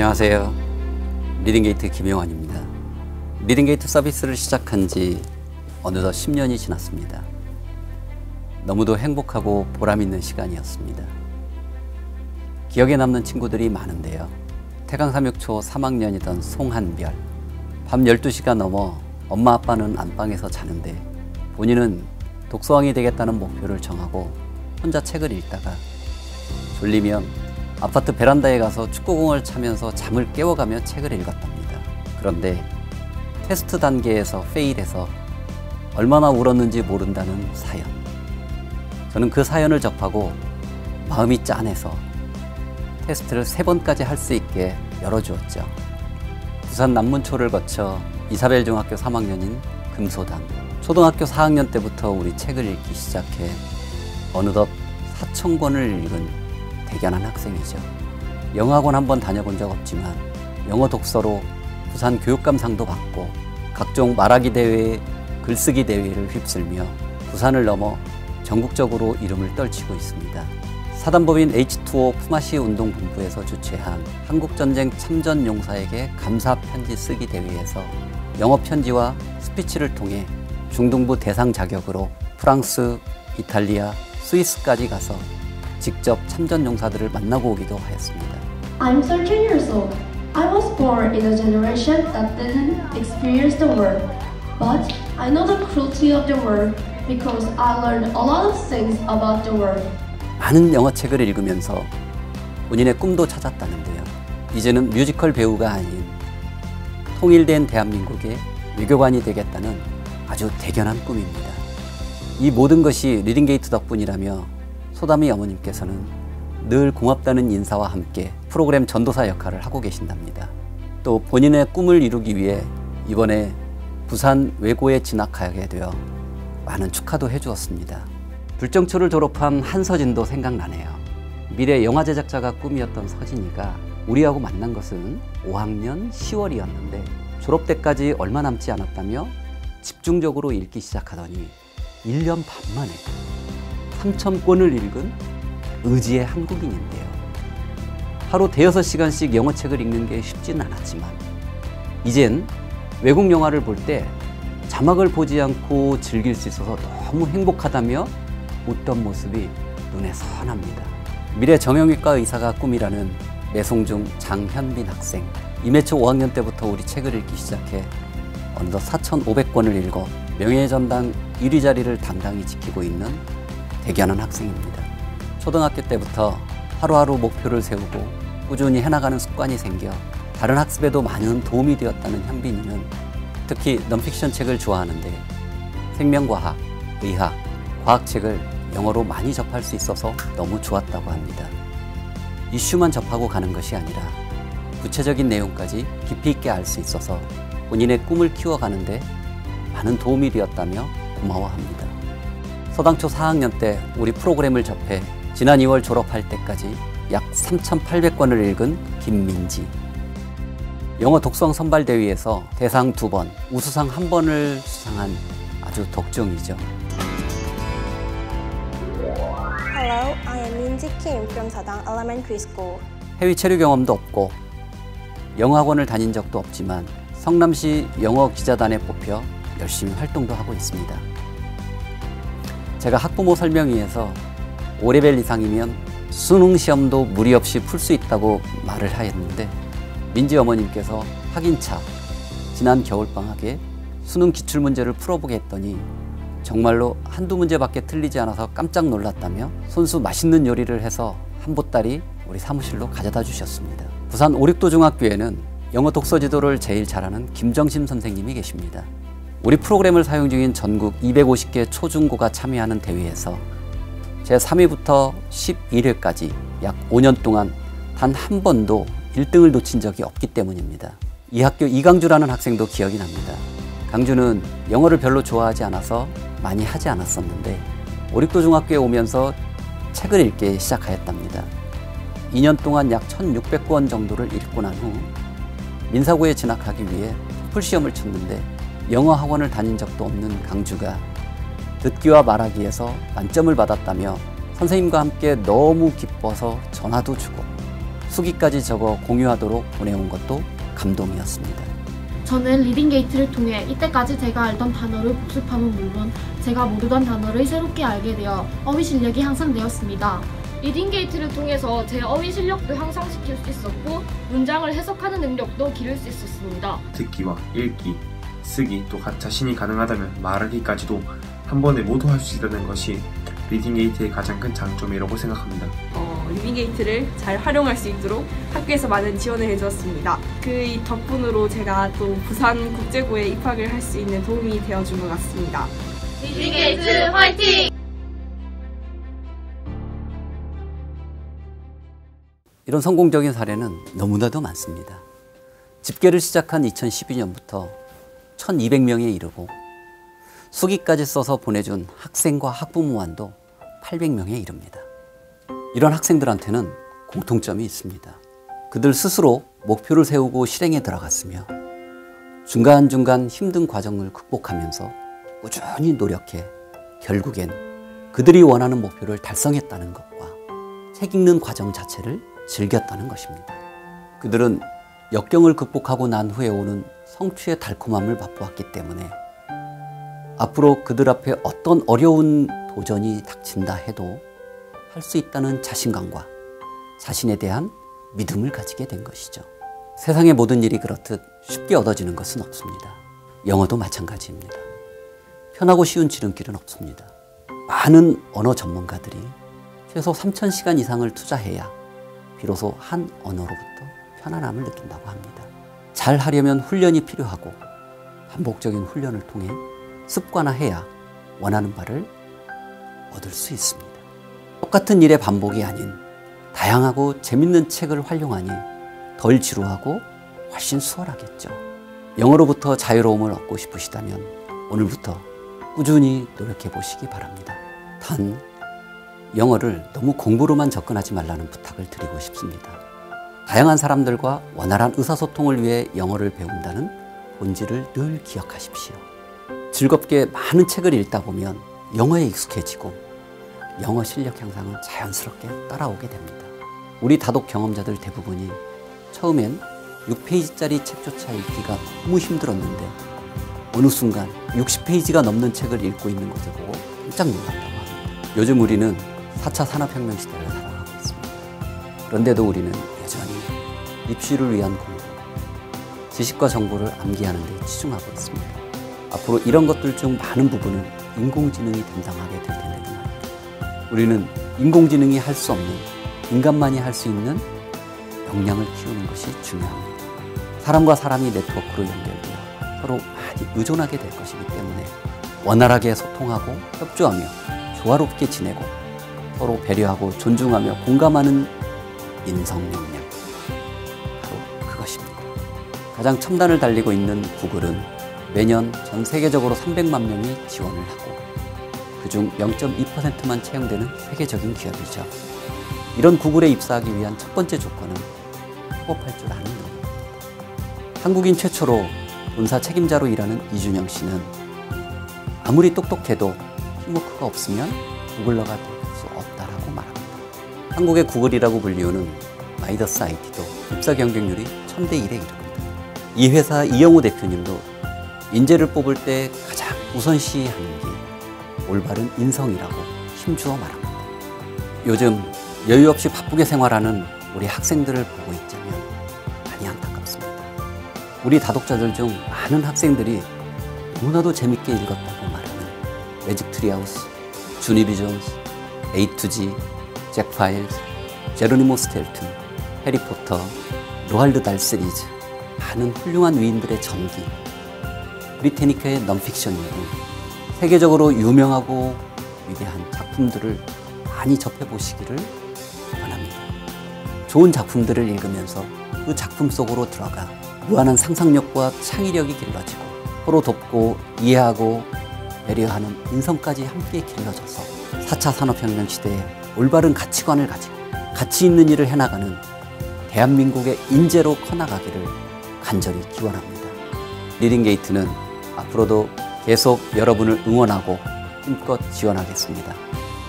안녕하세요. 리딩게이트 김용환입니다. 리딩게이트 서비스를 시작한 지 어느덧 10년이 지났습니다. 너무도 행복하고 보람있는 시간이었습니다. 기억에 남는 친구들이 많은데요. 태강삼육초 3학년이던 송한별. 밤 12시가 넘어 엄마 아빠는 안방에서 자는데 본인은 독서왕이 되겠다는 목표를 정하고 혼자 책을 읽다가 졸리면 아파트 베란다에 가서 축구공을 차면서 잠을 깨워가며 책을 읽었답니다. 그런데 테스트 단계에서 페일해서 얼마나 울었는지 모른다는 사연. 저는 그 사연을 접하고 마음이 짠해서 테스트를 3번까지 할 수 있게 열어주었죠. 부산 남문초를 거쳐 이사벨 중학교 3학년인 금소당. 초등학교 4학년 때부터 우리 책을 읽기 시작해 어느덧 4,000권을 읽은 대견한 학생이죠. 영어학원 한번 다녀본 적 없지만 영어 독서로 부산 교육감상도 받고 각종 말하기 대회, 글쓰기 대회를 휩쓸며 부산을 넘어 전국적으로 이름을 떨치고 있습니다. 사단법인 H2O 품앗이 운동본부에서 주최한 한국전쟁 참전 용사에게 감사 편지 쓰기 대회에서 영어 편지와 스피치를 통해 중등부 대상 자격으로 프랑스, 이탈리아, 스위스까지 가서 직접 참전 용사들을 만나고 오기도 하였습니다. I'm 13 years old. I was born in a generation that didn't experience the war. But I know the cruelty of the war because I learned a lot of things about the war. 많은 영어책을 읽으면서 본인의 꿈도 찾았다는데요. 이제는 뮤지컬 배우가 아닌 통일된 대한민국의 외교관이 되겠다는 아주 대견한 꿈입니다. 이 모든 것이 리딩게이트 덕분이라며 소담이 어머님께서는 늘 고맙다는 인사와 함께 프로그램 전도사 역할을 하고 계신답니다. 또 본인의 꿈을 이루기 위해 이번에 부산 외고에 진학하게 되어 많은 축하도 해주었습니다. 불정초를 졸업한 한서진도 생각나네요. 미래 영화 제작자가 꿈이었던 서진이가 우리하고 만난 것은 5학년 10월이었는데 졸업 때까지 얼마 남지 않았다며 집중적으로 읽기 시작하더니 1년 반 만에 3,000권을 읽은 의지의 한국인인데요. 하루 대여섯 시간씩 영어책을 읽는 게 쉽지는 않았지만 이젠 외국 영화를 볼 때 자막을 보지 않고 즐길 수 있어서 너무 행복하다며 웃던 모습이 눈에 선합니다. 미래 정형외과 의사가 꿈이라는 매송중 장현빈 학생. 임해초 5학년 때부터 우리 책을 읽기 시작해 어느덧 4,500권을 읽어 명예전당 1위 자리를 당당히 지키고 있는 대견한 학생입니다. 초등학교 때부터 하루하루 목표를 세우고 꾸준히 해나가는 습관이 생겨 다른 학습에도 많은 도움이 되었다는 현빈이는 특히 넌픽션 책을 좋아하는데 생명과학, 의학, 과학책을 영어로 많이 접할 수 있어서 너무 좋았다고 합니다. 이슈만 접하고 가는 것이 아니라 구체적인 내용까지 깊이 있게 알 수 있어서 본인의 꿈을 키워가는데 많은 도움이 되었다며 고마워합니다. 서당초 4학년 때 우리 프로그램을 접해 지난 2월 졸업할 때까지 약 3,800권을 읽은 김민지. 영어 독서왕 선발대회에서 대상 2번, 우수상 1번을 수상한 아주 덕종이죠. Hello, I am Minji Kim from Sadang Elementary School. 해외 체류 경험도 없고 영어학원을 다닌 적도 없지만 성남시 영어 기자단에 뽑혀 열심히 활동도 하고 있습니다. 제가 학부모 설명회에서 5레벨 이상이면 수능 시험도 무리 없이 풀 수 있다고 말을 하였는데 민지 어머님께서 확인차 지난 겨울방학에 수능 기출문제를 풀어보게 했더니 정말로 한두 문제밖에 틀리지 않아서 깜짝 놀랐다며 손수 맛있는 요리를 해서 한 보따리 우리 사무실로 가져다 주셨습니다. 부산 오륙도중학교에는 영어 독서 지도를 제일 잘하는 김정심 선생님이 계십니다. 우리 프로그램을 사용 중인 전국 250개 초중고가 참여하는 대회에서 제3회부터 11회까지 약 5년 동안 단 한 번도 1등을 놓친 적이 없기 때문입니다. 이 학교 이강주라는 학생도 기억이 납니다. 강주는 영어를 별로 좋아하지 않아서 많이 하지 않았었는데 오륙도중학교에 오면서 책을 읽기 시작하였답니다. 2년 동안 약 1,600권 정도를 읽고 난 후 민사고에 진학하기 위해 풀시험을 쳤는데 영어 학원을 다닌 적도 없는 강주가 듣기와 말하기에서 만점을 받았다며 선생님과 함께 너무 기뻐서 전화도 주고 수기까지 적어 공유하도록 보내온 것도 감동이었습니다. 저는 리딩게이트를 통해 이때까지 제가 알던 단어를 복습함은 물론 제가 모르던 단어를 새롭게 알게 되어 어휘 실력이 향상되었습니다. 리딩게이트를 통해서 제 어휘 실력도 향상시킬 수 있었고 문장을 해석하는 능력도 기를 수 있었습니다. 듣기와 읽기, 쓰기, 또 자신이 가능하다면 말하기까지도 한 번에 모두 할 수 있다는 것이 리딩게이트의 가장 큰 장점이라고 생각합니다. 리딩게이트를 잘 활용할 수 있도록 학교에서 많은 지원을 해주었습니다. 그 덕분으로 제가 또 부산국제고에 입학을 할 수 있는 도움이 되어준 것 같습니다. 리딩게이트 화이팅! 이런 성공적인 사례는 너무나도 많습니다. 집계를 시작한 2012년부터 1200명에 이르고 수기까지 써서 보내준 학생과 학부모한도 800명에 이릅니다. 이런 학생들한테는 공통점이 있습니다. 그들 스스로 목표를 세우고 실행에 들어갔으며 중간중간 힘든 과정을 극복하면서 꾸준히 노력해 결국엔 그들이 원하는 목표를 달성했다는 것과 책 읽는 과정 자체를 즐겼다는 것입니다. 그들은 역경을 극복하고 난 후에 오는 성취의 달콤함을 맛보았기 때문에 앞으로 그들 앞에 어떤 어려운 도전이 닥친다 해도 할 수 있다는 자신감과 자신에 대한 믿음을 가지게 된 것이죠. 세상의 모든 일이 그렇듯 쉽게 얻어지는 것은 없습니다. 영어도 마찬가지입니다. 편하고 쉬운 지름길은 없습니다. 많은 언어 전문가들이 최소 3000시간 이상을 투자해야 비로소 한 언어로부터 편안함을 느낀다고 합니다. 잘 하려면 훈련이 필요하고 반복적인 훈련을 통해 습관화해야 원하는 바를 얻을 수 있습니다. 똑같은 일의 반복이 아닌 다양하고 재밌는 책을 활용하니 덜 지루하고 훨씬 수월하겠죠. 영어로부터 자유로움을 얻고 싶으시다면 오늘부터 꾸준히 노력해 보시기 바랍니다. 단, 영어를 너무 공부로만 접근하지 말라는 부탁을 드리고 싶습니다. 다양한 사람들과 원활한 의사소통을 위해 영어를 배운다는 본질을 늘 기억하십시오. 즐겁게 많은 책을 읽다 보면 영어에 익숙해지고 영어 실력 향상은 자연스럽게 따라오게 됩니다. 우리 다독 경험자들 대부분이 처음엔 6페이지짜리 책조차 읽기가 너무 힘들었는데 어느 순간 60페이지가 넘는 책을 읽고 있는 것을 보고 깜짝 놀랐다고 합니다. 요즘 우리는 4차 산업혁명 시대를 살아가고 있습니다. 그런데도 우리는 여전히 입시를 위한 공부, 지식과 정보를 암기하는 데 치중하고 있습니다. 앞으로 이런 것들 중 많은 부분은 인공지능이 담당하게 될 텐데 말입니다. 우리는 인공지능이 할 수 없는, 인간만이 할 수 있는 역량을 키우는 것이 중요합니다. 사람과 사람이 네트워크로 연결되어 서로 많이 의존하게 될 것이기 때문에 원활하게 소통하고 협조하며 조화롭게 지내고 서로 배려하고 존중하며 공감하는 인성역량, 바로 그것입니다. 가장 첨단을 달리고 있는 구글은 매년 전 세계적으로 300만 명이 지원을 하고 그중 0.2%만 채용되는 세계적인 기업이죠. 이런 구글에 입사하기 위한 첫 번째 조건은 협업할 줄 아는 능력입니다. 한국인 최초로 본사 책임자로 일하는 이준영 씨는 아무리 똑똑해도 팀워크가 없으면 구글러가 될 수 없다라고 말합니다. 한국의 구글이라고 불리우는 마이더스 IT도 입사 경쟁률이 1000대 1에 이릅니다. 이 회사 이영호 대표님도 인재를 뽑을 때 가장 우선시하는 게 올바른 인성이라고 힘주어 말합니다. 요즘 여유 없이 바쁘게 생활하는 우리 학생들을 보고 있자면 많이 안타깝습니다. 우리 다독자들 중 많은 학생들이 너무나도 재밌게 읽었다고 말하는 매직 트리하우스, 주니비 존스, A to G, 잭 파일즈, 제로니모 스텔튼, 해리포터, 로알드 달 시리즈, 많은 훌륭한 위인들의 전기, 브리테니카의 넌픽션 등 세계적으로 유명하고 위대한 작품들을 많이 접해보시기를 원합니다. 좋은 작품들을 읽으면서 그 작품 속으로 들어가 무한한 상상력과 창의력이 길러지고 서로 돕고 이해하고 배려하는 인성까지 함께 길러져서 4차 산업혁명 시대에 올바른 가치관을 가지고 가치 있는 일을 해나가는 대한민국의 인재로 커나가기를 간절히 기원합니다. 리딩게이트는 앞으로도 계속 여러분을 응원하고 힘껏 지원하겠습니다.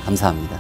감사합니다.